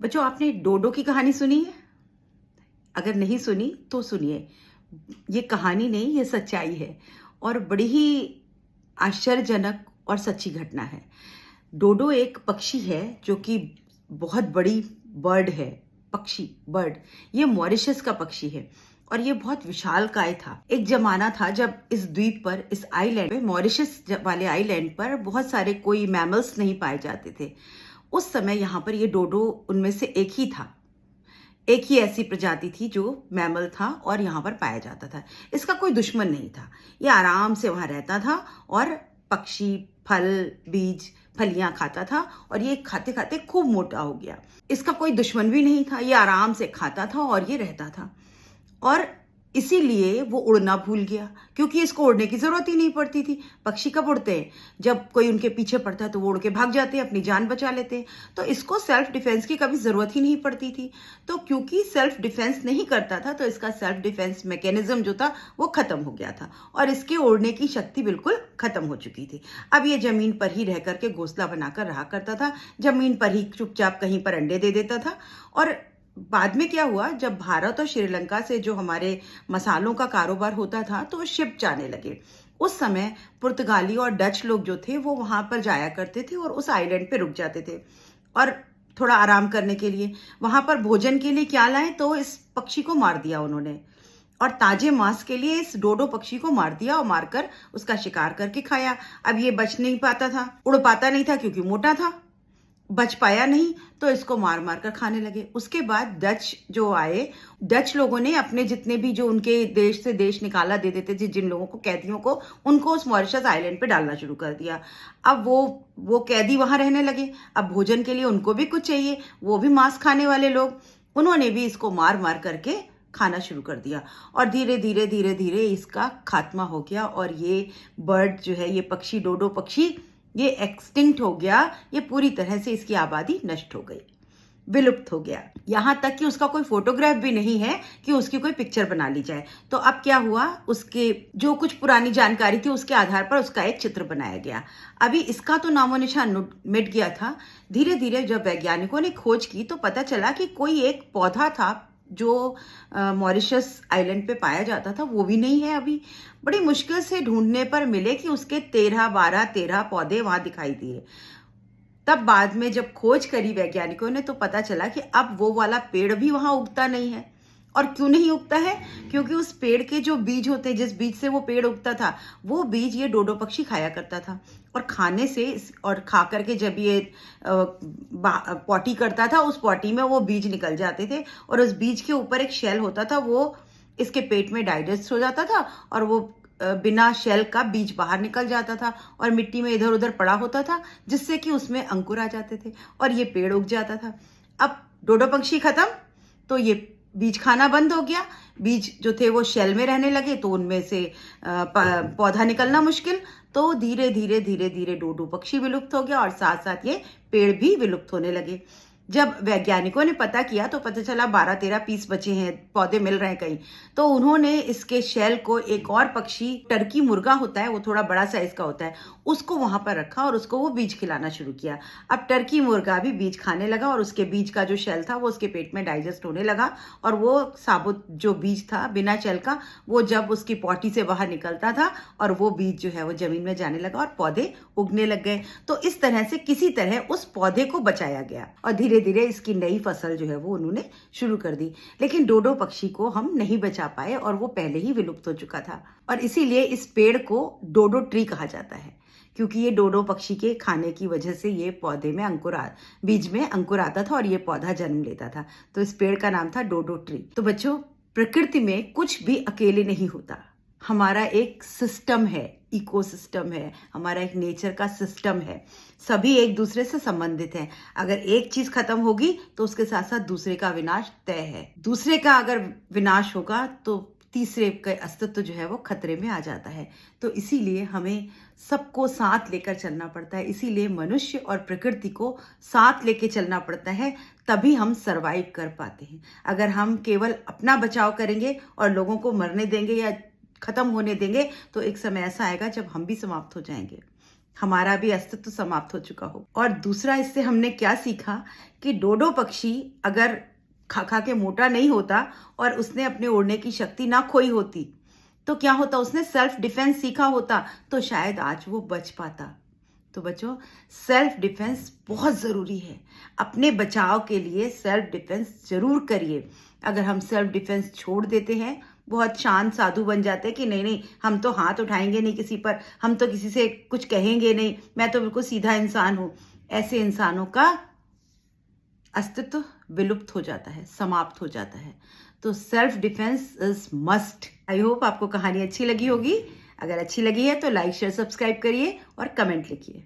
बच्चों, आपने डोडो की कहानी सुनी है? अगर नहीं सुनी तो सुनिए। ये कहानी नहीं, ये सच्चाई है और बड़ी ही आश्चर्यजनक और सच्ची घटना है। डोडो एक पक्षी है जो कि बहुत बड़ी बर्ड है। पक्षी, बर्ड। ये मॉरिशस का पक्षी है और ये बहुत विशालकाय था। एक जमाना था जब इस द्वीप पर, इस आइलैंड पे, मॉरिशस वाले आइलैंड पर बहुत सारे कोई मैमल्स नहीं पाए जाते थे। उस समय यहाँ पर ये डोडो उनमें से एक ही था। एक ही ऐसी प्रजाति थी जो मैमल था और यहाँ पर पाया जाता था। इसका कोई दुश्मन नहीं था। ये आराम से वहाँ रहता था और पक्षी, फल, बीज, फलियां खाता था और ये खाते खाते खूब मोटा हो गया। इसका कोई दुश्मन भी नहीं था। ये आराम से खाता था और ये रहता था और इसीलिए वो उड़ना भूल गया, क्योंकि इसको उड़ने की जरूरत ही नहीं पड़ती थी। पक्षी कब उड़ते हैं? जब कोई उनके पीछे पड़ता है तो वो उड़ के भाग जाते हैं, अपनी जान बचा लेते हैं। तो इसको सेल्फ डिफेंस की कभी जरूरत ही नहीं पड़ती थी। तो क्योंकि सेल्फ डिफेंस नहीं करता था तो इसका सेल्फ डिफेंस मैकेनिज्म जो था वो खत्म हो गया था और इसके उड़ने की शक्ति बिल्कुल खत्म हो चुकी थी। अब ये जमीन पर ही रह करके घोंसला बनाकर रहा करता था। जमीन पर ही चुपचाप कहीं पर अंडे दे देता था। और बाद में क्या हुआ, जब भारत और श्रीलंका से जो हमारे मसालों का कारोबार होता था तो शिप जाने लगे। उस समय पुर्तगाली और डच लोग जो थे वो वहां पर जाया करते थे और उस आइलैंड पे रुक जाते थे और थोड़ा आराम करने के लिए। वहां पर भोजन के लिए क्या लाए, तो इस पक्षी को मार दिया उन्होंने और ताजे मांस के लिए इस डोडो पक्षी को मार दिया और मारकर उसका शिकार करके खाया। अब ये बच नहीं पाता था, उड़ पाता नहीं था क्योंकि मोटा था, बच पाया नहीं, तो इसको मार मार कर खाने लगे। उसके बाद डच जो आए, डच लोगों ने अपने जितने भी, जो उनके देश से देश निकाला दे देते थे जिन लोगों को, कैदियों को, उनको उस मॉरिशस आइलैंड पे डालना शुरू कर दिया। अब वो कैदी वहां रहने लगे। अब भोजन के लिए उनको भी कुछ चाहिए, वो भी मांस खाने वाले लोग, उन्होंने भी इसको मार मार करके खाना शुरू कर दिया और धीरे धीरे धीरे धीरे इसका खात्मा हो गया और ये बर्ड जो है, ये पक्षी, डोडो पक्षी, ये एक्सटिंक्ट हो गया। ये पूरी तरह से इसकी आबादी नष्ट हो गई, विलुप्त हो गया। यहां तक कि उसका कोई फोटोग्राफ भी नहीं है कि उसकी कोई पिक्चर बना ली जाए। तो अब क्या हुआ, उसके जो कुछ पुरानी जानकारी थी उसके आधार पर उसका एक चित्र बनाया गया। अभी इसका तो नामो निशान मिट गया था। धीरे धीरे जब वैज्ञानिकों ने खोज की तो पता चला कि कोई एक पौधा था जो मॉरिशस आइलैंड पे पाया जाता था, वो भी नहीं है अभी। बड़ी मुश्किल से ढूंढने पर मिले कि उसके 13 पौधे वहां दिखाई दिए। तब बाद में जब खोज करी वैज्ञानिकों ने तो पता चला कि अब वो वाला पेड़ भी वहां उगता नहीं है। और क्यों नहीं उगता है? क्योंकि उस पेड़ के जो बीज होते, जिस बीज से वो पेड़ उगता था, वो बीज ये डोडो पक्षी खाया करता था और खाने से, और खा करके जब ये पॉटी करता था, उस पॉटी में वो बीज निकल जाते थे और उस बीज के ऊपर एक शेल होता था, वो इसके पेट में डाइजेस्ट हो जाता था और वो बिना शेल का बीज बाहर निकल जाता था और मिट्टी में इधर उधर पड़ा होता था, जिससे कि उसमें अंकुर आ जाते थे और ये पेड़ उग जाता था। अब डोडो पक्षी खत्म तो ये बीज खाना बंद हो गया। बीज जो थे वो शेल में रहने लगे तो उनमें से पौधा निकलना मुश्किल। तो धीरे धीरे धीरे धीरे डोडो पक्षी विलुप्त हो गया और साथ साथ ये पेड़ भी विलुप्त होने लगे। जब वैज्ञानिकों ने पता किया तो पता चला 12-13 पीस बचे हैं, पौधे मिल रहे हैं कहीं। तो उन्होंने इसके शेल को, एक और पक्षी, टर्की मुर्गा होता है, वो थोड़ा बड़ा साइज का होता है, उसको वहां पर रखा और उसको वो बीज खिलाना शुरू किया। अब टर्की मुर्गा भी बीज खाने लगा और उसके बीज का जो शेल था वो उसके पेट में डाइजेस्ट होने लगा और वो साबुत जो बीज था बिना शेल का, वो जब उसकी पॉटी से बाहर निकलता था और वो बीज जो है वो जमीन में जाने लगा और पौधे उगने लग गए। तो इस तरह से किसी तरह उस पौधे को बचाया गया और धीरे धीरे इसकी नई फसल जो है वो उन्होंने शुरू कर दी। लेकिन डोडो पक्षी को हम नहीं बचा पाए और वो पहले ही विलुप्त हो चुका था और इसीलिए इस पेड़ को डोडो ट्री कहा जाता है, क्योंकि ये डोडो पक्षी के खाने की वजह से ये पौधे में बीज में अंकुर आता था और ये पौधा जन्म लेता था। तो इस पेड़ का नाम था डोडो ट्री। तो बच्चों, प्रकृति में कुछ भी अकेले नहीं होता। हमारा एक सिस्टम है, इकोसिस्टम है, हमारा एक नेचर का सिस्टम है। सभी एक दूसरे से संबंधित हैं। अगर एक चीज खत्म होगी तो उसके साथ साथ दूसरे का विनाश तय है। दूसरे का अगर विनाश होगा तो तीसरे का अस्तित्व जो है वो खतरे में आ जाता है। तो इसीलिए हमें सबको साथ लेकर चलना पड़ता है। इसीलिए मनुष्य और प्रकृति को साथ लेके चलना पड़ता है, तभी हम सरवाइव कर पाते हैं। अगर हम केवल अपना बचाव करेंगे और लोगों को मरने देंगे या खत्म होने देंगे तो एक समय ऐसा आएगा जब हम भी समाप्त हो जाएंगे। हमारा भी अस्तित्व समाप्त हो चुका हो। और दूसरा इससे हमने क्या सीखा कि डोडो पक्षी अगर खा खा के मोटा नहीं होता और उसने अपने उड़ने की शक्ति ना खोई होती तो क्या होता, उसने सेल्फ डिफेंस सीखा होता तो शायद आज वो बच पाता। तो बच्चों, सेल्फ डिफेंस बहुत ज़रूरी है। अपने बचाव के लिए सेल्फ डिफेंस जरूर करिए। अगर हम सेल्फ डिफेंस छोड़ देते हैं, बहुत शांत साधु बन जाते हैं कि नहीं नहीं हम तो हाथ उठाएंगे नहीं किसी पर, हम तो किसी से कुछ कहेंगे नहीं, मैं तो बिल्कुल सीधा इंसान हूँ, ऐसे इंसानों का अस्तित्व विलुप्त हो जाता है, समाप्त हो जाता है। तो self defence is must. I hope आपको कहानी अच्छी लगी होगी। अगर अच्छी लगी है तो लाइक शेयर सब्सक्राइब करिए और कमेंट लिखिए।